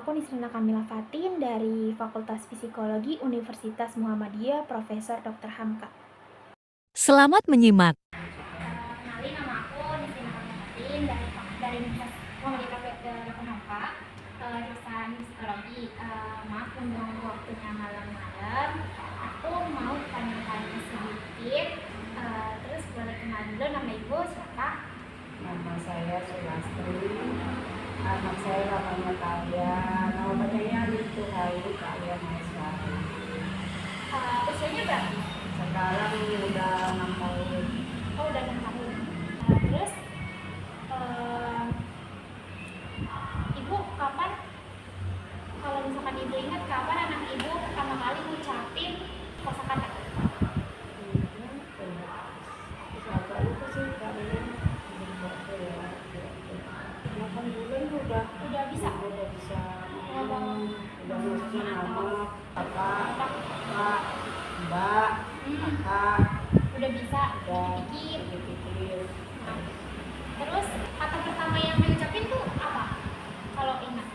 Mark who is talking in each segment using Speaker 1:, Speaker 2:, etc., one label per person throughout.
Speaker 1: aku Nisrina Kamila Fatin dari Fakultas Psikologi Universitas Muhammadiyah Profesor Dr. Hamka.
Speaker 2: Selamat menyimak.
Speaker 1: Kenalin, nama aku Nisrina Kamila Fatin dari Universitas Muhammadiyah Dr. Hamka, jurusan Psikologi. Maaf mengganggu waktunya malam-malam. Aku mau tanya-tanya sedikit. Terus boleh kenalin dulu, nama ibu siapa?
Speaker 3: Nama saya Sulastri, anak saya namanya Talia, nama panjangnya itu Hayu Talia Maeswari.
Speaker 1: Usianya berapa?
Speaker 3: Sekarang udah 6 tahun.
Speaker 1: Oh, udah 6 tahun. Terus ibu kapan, kalau misalkan ibu ingat, kapan anak ibu pertama kali ngucapin kosakata?
Speaker 3: Siapa itu sih kalian? 8 bulan
Speaker 1: Udah bisa
Speaker 3: udah bisa
Speaker 1: ngomong,
Speaker 3: udah maksudnya nama kakak,
Speaker 1: apa?
Speaker 3: kak, mbak, kakak,
Speaker 1: Udah bisa
Speaker 3: udah
Speaker 1: dipikir.
Speaker 3: dipikir.
Speaker 1: Nah, terus kata pertama yang diucapin tuh apa? Kalau ingat,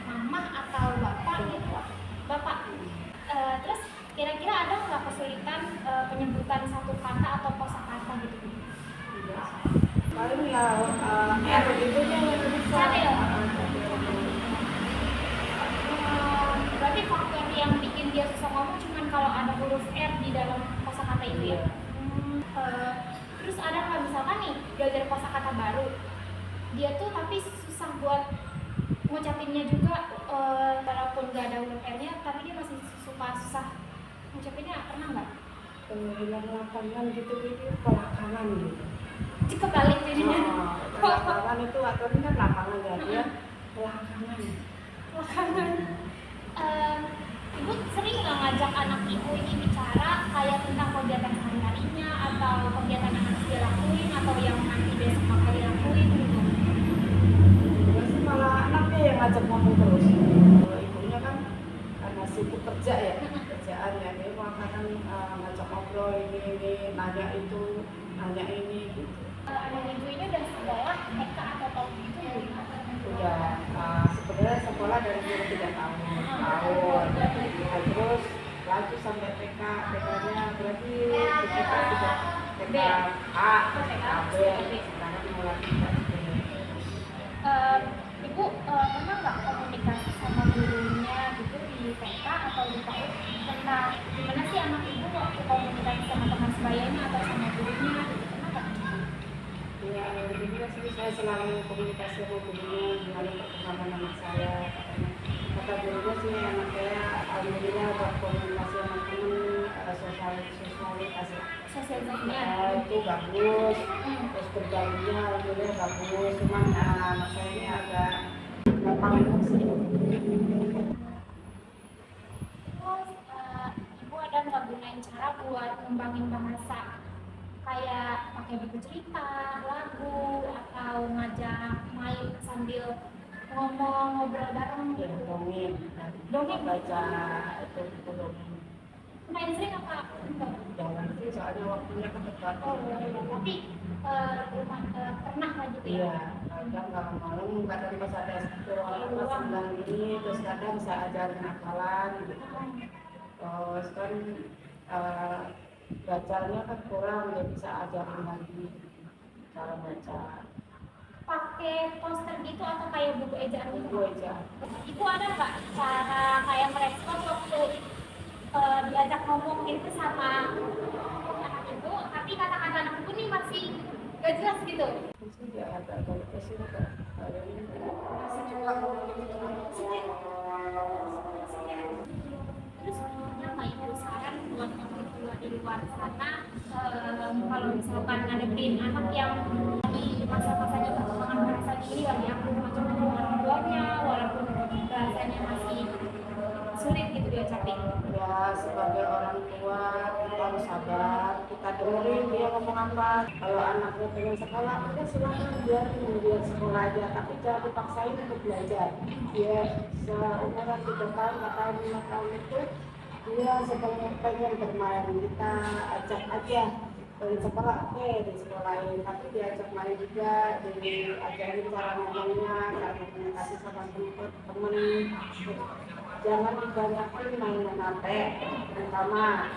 Speaker 1: mama atau bapak gitu? Bapak. Terus kira-kira ada nggak kesulitan penyebutan satu kata atau kosakata gitu?
Speaker 3: Paling ya R gitu yang bisa.
Speaker 1: Cadel. Berarti faktor yang bikin dia susah ngomong cuman kalau ada huruf R di dalam kosakata itu ya. Terus ada nggak misalkan nih belajar kosakata baru, dia tuh tapi susah buat ngucapinnya juga, walaupun nggak ada huruf R-nya, tapi dia masih susah ngucapinnya, pernah nggak?
Speaker 3: Bilang lapangan gitu pelakangan gitu.
Speaker 1: Kebalik jadinya.
Speaker 3: Lapangan itu aturan kan lapangan ya, dia pelakangan.
Speaker 1: Belakangan. Ibu sering nggak ngajak anak ibu ini bicara kayak tentang kegiatan sehari-harinya atau kegiatan yang harus dia lakuin atau yang nanti besok bakal dilakuin gitu?
Speaker 3: Terus malah anaknya yang ngajak ngomong terus. Kalau ibunya kan karena sibuk kerja ya, kerjaan ya, dia kadang ngajak ngobrol ini, nanya itu, nanya ini gitu.
Speaker 1: Anak ibu ini udah sekolah TK atau tahun itu belum?
Speaker 3: Udah sebenarnya sekolah dari umur 3 tahun. Nah, terus lanjut sampai TK, TK-nya berarti TK juga TK A, TK B, sekarang mulai TK B.
Speaker 1: Ibu pernah nggak komunikasi sama gurunya gitu di TK atau di PAUD tentang gimana sih anak ibu waktu komunikasi sama teman sebayanya atau sama gurunya gitu, pernah nggak?
Speaker 3: Ya, begini sih saya selalu komunikasi sama gurunya gimana perkembangan anak saya. Kata gurunya sih anak saya alhamdulillah buat komunikasi sama teman, sosialisasinya itu bagus, terus bergaulnya alhamdulillah bagus. Cuman anak saya ini agak gampang emosi.
Speaker 1: Terus ibu ada nggak gunain cara buat ngembangin bahasa kayak pakai buku cerita, lagu, atau ngajak main sambil ngomong, ngobrol bareng
Speaker 3: Ya,
Speaker 1: gitu?
Speaker 3: dongeng baca itu dongeng.
Speaker 1: Main sering apa enggak?
Speaker 3: Jangan sih soalnya waktunya kan terbatas.
Speaker 1: Oh, tapi pernah lah gitu
Speaker 3: Iya,
Speaker 1: ya?
Speaker 3: kadang kalau malam kadang pas ada orang sedang ini, terus kadang saya ajarin hafalan gitu. Terus kan bacanya kan kurang, jadi saya ajarin lagi cara baca.
Speaker 1: Pakai poster gitu atau kayak buku ejaan gitu?
Speaker 3: Buku ejaan.
Speaker 1: Ibu ada nggak cara kayak merespon waktu diajak ngomong gitu sama anak ibu, tapi kata-kata anak ibu nih masih gak jelas gitu?
Speaker 3: Terus dia agak kesini kok, ada ini masih juga ngomong gitu.
Speaker 1: Terus punya nggak ibu saran buat orang tua di luar sana, kalau misalkan ngadepin anak yang di masa-masanya perkembangan bahasa ini lagi aktif macam-macam orang tuanya, walaupun bahasanya masih sulit gitu diucapin?
Speaker 3: Ya sebagai orang tua kita harus sabar, kita dengerin dia ngomong apa. Kalau anaknya pengen sekolah, kita silakan biar sekolah aja, tapi jangan dipaksain untuk belajar. Dia seumuran 3 tahun, 4 tahun, 5 tahun itu dia pengen bermain, kita ajak aja dari sekolah, di sekolahin, tapi diajak main juga, diajarin cara ngomongnya, cara komunikasi sama temen. Jangan dibanyakin mainan HP, terutama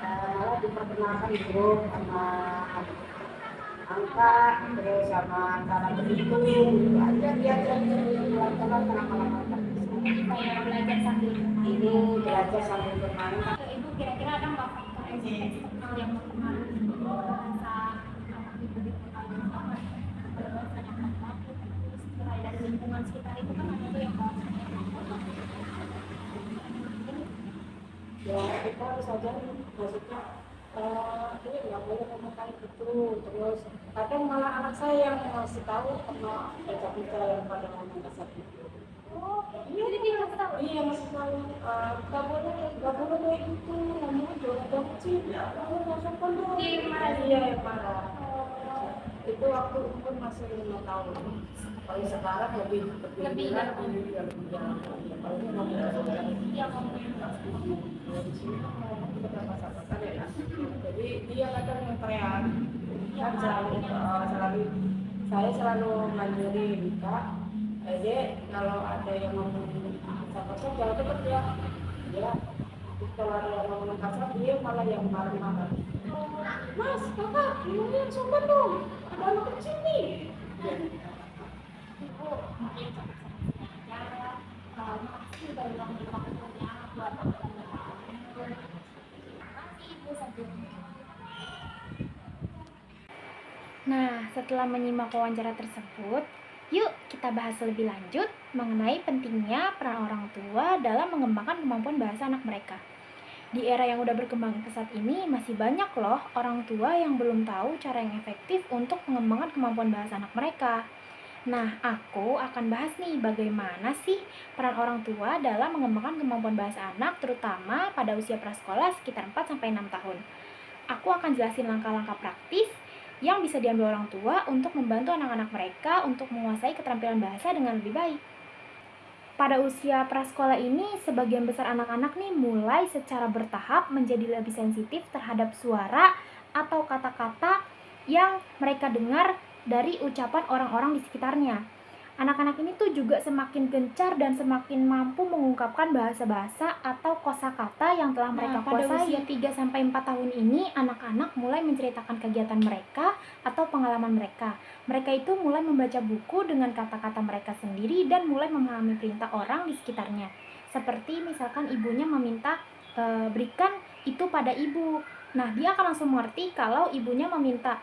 Speaker 3: malah diperkenalkan grup sama angka, terus sama cara berhitung, gitu aja diajarin pelan-pelan lama-lama.
Speaker 1: Jadi kayak belajar sambil bermain.
Speaker 3: Ini belajar sambil bermain.
Speaker 1: Ibu kira-kira ada nggak faktor eksternal yang mempengaruhi bahasa anak ibu di kota itu apa? Kalau bahasanya laki-laki, terus mulai dari lingkungan sekitar itu kan ada tuh yang bahasanya
Speaker 3: Ya kita harus ajarin, maksudnya ini nggak boleh ngomong kayak gitu. Terus kadang malah anak saya yang ngasih tahu karena baca-baca yang pada ngomong kasar gitu.
Speaker 1: oh, jadi dia nggak tahu.
Speaker 3: Iya, masih tahu nggak boleh kayak gitu, ngomong jorok kecil, kamu nggak sopan dong.
Speaker 1: Dia yang marah.
Speaker 3: Iya, yang marah. Itu waktu umur masih 5 tahun. Kalau sekarang lebih jalan. Kalau ini ngomong kasar.
Speaker 1: Iya, ngomongin
Speaker 3: Di sini kan ngomong kita berapa ya. Jadi dia kadang yang teriak, kan saya selalu nganjurin Kak, Dek, kalau ada yang ngomong kasar jangan cepet ya. Ya, kalau ada yang ngomong kasar dia malah yang marah-marah. Mas, kakak, ngomongnya yang sopan dong. Ada anak kecil nih.
Speaker 1: ibu mungkin cukup aja. Makasih udah luangin waktunya buat obrolan. Makasih ibu sebelumnya. Nah, setelah menyimak wawancara tersebut, yuk kita bahas lebih lanjut mengenai pentingnya peran orang tua dalam mengembangkan kemampuan bahasa anak mereka. Di era yang udah berkembang pesat ini, masih banyak loh orang tua yang belum tahu cara yang efektif untuk mengembangkan kemampuan bahasa anak mereka. Nah, aku akan bahas nih bagaimana sih peran orang tua dalam mengembangkan kemampuan bahasa anak, terutama pada usia prasekolah sekitar 4-6 tahun. Aku akan jelasin langkah-langkah praktis yang bisa diambil orang tua untuk membantu anak-anak mereka untuk menguasai keterampilan bahasa dengan lebih baik. Pada usia prasekolah ini, sebagian besar anak-anak nih mulai secara bertahap menjadi lebih sensitif terhadap suara atau kata-kata yang mereka dengar dari ucapan orang-orang di sekitarnya. Anak-anak ini tuh juga semakin gencar dan semakin mampu mengungkapkan bahasa-bahasa atau kosakata yang telah mereka kuasai. Pada usia 3-4 tahun ini, anak-anak mulai menceritakan kegiatan mereka atau pengalaman mereka. Mereka itu mulai membaca buku dengan kata-kata mereka sendiri dan mulai memahami perintah orang di sekitarnya. Seperti misalkan ibunya meminta berikan itu pada ibu. Nah, dia akan langsung mengerti kalau ibunya meminta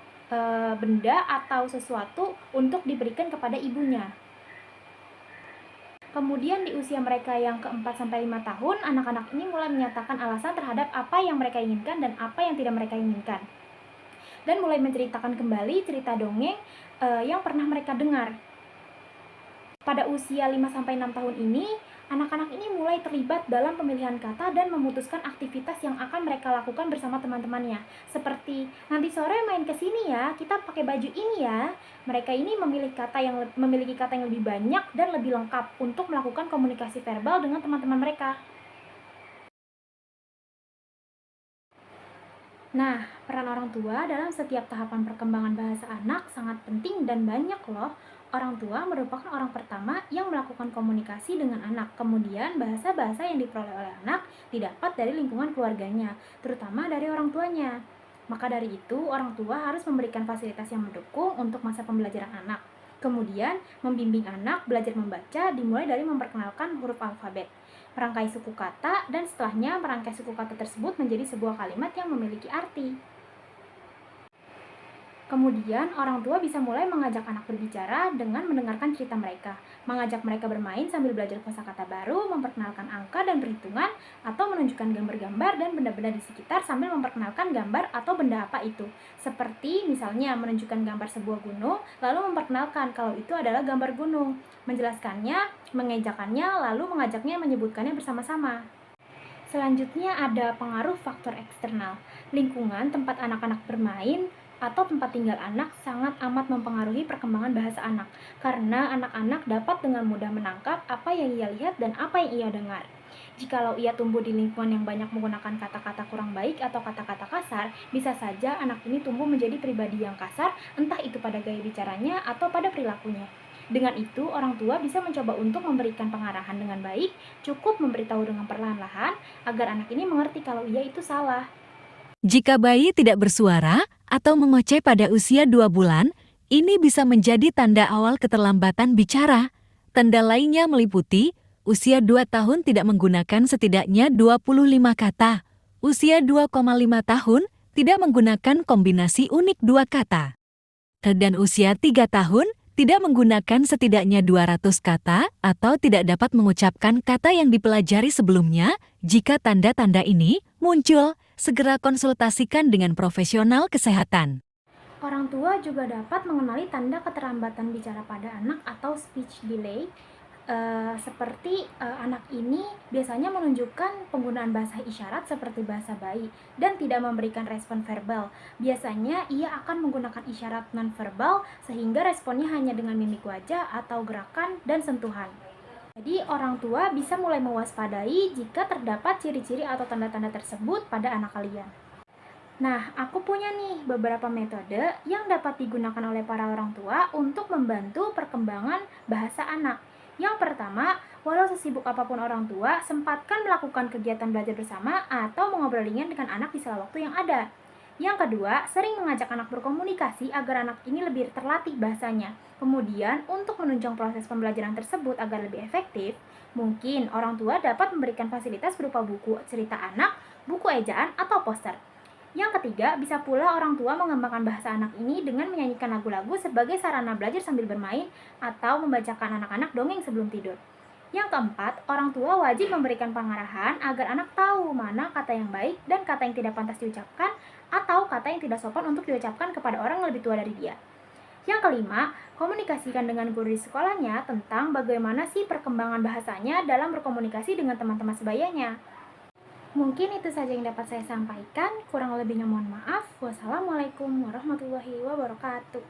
Speaker 1: benda atau sesuatu untuk diberikan kepada ibunya. Kemudian di usia mereka yang ke-4-5 tahun, anak-anak ini mulai menyatakan alasan terhadap apa yang mereka inginkan dan apa yang tidak mereka inginkan. Dan mulai menceritakan kembali cerita dongeng yang pernah mereka dengar. Pada usia 5-6 tahun ini, anak-anak ini mulai terlibat dalam pemilihan kata dan memutuskan aktivitas yang akan mereka lakukan bersama teman-temannya. Seperti, nanti sore main ke sini ya, kita pakai baju ini ya. Mereka ini memiliki kata yang lebih banyak dan lebih lengkap untuk melakukan komunikasi verbal dengan teman-teman mereka. Nah, peran orang tua dalam setiap tahapan perkembangan bahasa anak sangat penting dan banyak loh. Orang tua merupakan orang pertama yang melakukan komunikasi dengan anak. Kemudian bahasa-bahasa yang diperoleh oleh anak didapat dari lingkungan keluarganya, terutama dari orang tuanya. Maka dari itu, orang tua harus memberikan fasilitas yang mendukung untuk masa pembelajaran anak. Kemudian, membimbing anak belajar membaca dimulai dari memperkenalkan huruf alfabet, merangkai suku kata, dan setelahnya merangkai suku kata tersebut menjadi sebuah kalimat yang memiliki arti. Kemudian, orang tua bisa mulai mengajak anak berbicara dengan mendengarkan cerita mereka, mengajak mereka bermain sambil belajar kosakata baru, memperkenalkan angka dan perhitungan, atau menunjukkan gambar-gambar dan benda-benda di sekitar sambil memperkenalkan gambar atau benda apa itu. Seperti misalnya menunjukkan gambar sebuah gunung, lalu memperkenalkan kalau itu adalah gambar gunung, menjelaskannya, mengejakannya, lalu mengajaknya menyebutkannya bersama-sama. Selanjutnya ada pengaruh faktor eksternal. Lingkungan tempat anak-anak bermain atau tempat tinggal anak sangat amat mempengaruhi perkembangan bahasa anak, karena anak-anak dapat dengan mudah menangkap apa yang ia lihat dan apa yang ia dengar. Jikalau ia tumbuh di lingkungan yang banyak menggunakan kata-kata kurang baik atau kata-kata kasar, bisa saja anak ini tumbuh menjadi pribadi yang kasar, entah itu pada gaya bicaranya atau pada perilakunya. Dengan itu, orang tua bisa mencoba untuk memberikan pengarahan dengan baik, cukup memberitahu dengan perlahan-lahan, agar anak ini mengerti kalau ia itu salah.
Speaker 2: Jika bayi tidak bersuara atau mengoceh pada usia 2 bulan, ini bisa menjadi tanda awal keterlambatan bicara. Tanda lainnya meliputi usia 2 tahun tidak menggunakan setidaknya 25 kata, usia 2,5 tahun tidak menggunakan kombinasi unik 2 kata, dan usia 3 tahun tidak menggunakan setidaknya 200 kata atau tidak dapat mengucapkan kata yang dipelajari sebelumnya. Jika tanda-tanda ini muncul, segera konsultasikan dengan profesional kesehatan.
Speaker 1: Orang tua juga dapat mengenali tanda keterlambatan bicara pada anak atau speech delay, seperti anak ini biasanya menunjukkan penggunaan bahasa isyarat seperti bahasa bayi dan tidak memberikan respon verbal. Biasanya ia akan menggunakan isyarat nonverbal sehingga responnya hanya dengan mimik wajah atau gerakan dan sentuhan. Jadi orang tua bisa mulai mewaspadai jika terdapat ciri-ciri atau tanda-tanda tersebut pada anak kalian. Nah, aku punya nih beberapa metode yang dapat digunakan oleh para orang tua untuk membantu perkembangan bahasa anak. Yang pertama, walau sesibuk apapun orang tua, sempatkan melakukan kegiatan belajar bersama atau mengobrol ringan dengan anak di sela waktu yang ada. Yang kedua, sering mengajak anak berkomunikasi agar anak ini lebih terlatih bahasanya. Kemudian, untuk menunjang proses pembelajaran tersebut agar lebih efektif, mungkin orang tua dapat memberikan fasilitas berupa buku cerita anak, buku ejaan, atau poster. Yang ketiga, bisa pula orang tua mengembangkan bahasa anak ini dengan menyanyikan lagu-lagu sebagai sarana belajar sambil bermain atau membacakan anak-anak dongeng sebelum tidur. Yang keempat, orang tua wajib memberikan pengarahan agar anak tahu mana kata yang baik dan kata yang tidak pantas diucapkan atau kata yang tidak sopan untuk diucapkan kepada orang yang lebih tua dari dia. Yang kelima, komunikasikan dengan guru di sekolahnya tentang bagaimana sih perkembangan bahasanya dalam berkomunikasi dengan teman-teman sebayanya. Mungkin itu saja yang dapat saya sampaikan. Kurang lebihnya mohon maaf. Wassalamualaikum warahmatullahi wabarakatuh.